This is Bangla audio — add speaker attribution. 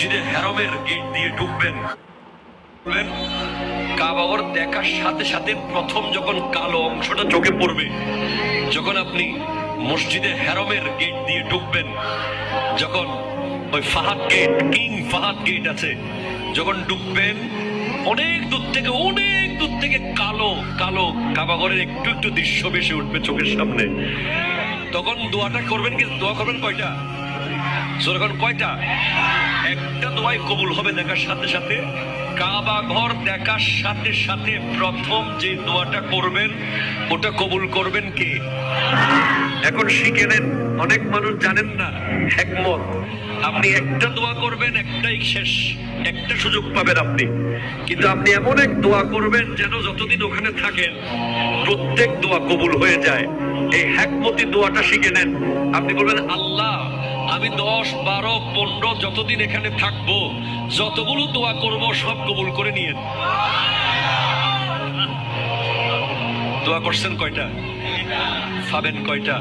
Speaker 1: মসজিদে হারামের গেট দিয়ে ঢুকবেন, কাবাগর দেখার সাথে সাথে প্রথম যখন কালো অংশটা চোখে পড়বে, যখন আপনি মসজিদে হারামের গেট দিয়ে ঢুকবেন, যখন ওই Fahad Gate, King Fahad Gate আছে, যখন ঢুকবেন অনেক দূর থেকে কালো কালো কাবাগরের একটু একটু দৃশ্য ভেসে উঠবে চোখের সামনে। তখন দোয়াটা করবেন, কিন্তু দোয়া করবেন কয়টা? যখন কয়টা? একটা দোয়াই কবুল হবে দেখার সাথে সাথে। কাবা ঘর দেখার সাথে সাথে প্রথম যে দোয়াটা করবেন ওটা কবুল করবেন কে? এখন শিখে নেন, অনেক মানুষ জানেন না হিকমত। আপনি একটা দোয়া করবেন, একটাই শেষ, একটা সুযোগ পাবেন আপনি, কিন্তু আপনি এমন এক দোয়া করবেন যেন যতদিন ওখানে থাকেন প্রত্যেক দোয়া কবুল হয়ে যায়। এই হিকমতি দোয়াটা শিখে নেন। আপনি বলবেন, আল্লাহ আমি 10, 12, 15 যতদিন এখানে থাকবো, যতগুলো দোয়া করব সব কবুল করে নিয়েন। দোয়া করছেন কয়টা? পাবেন কয়টা?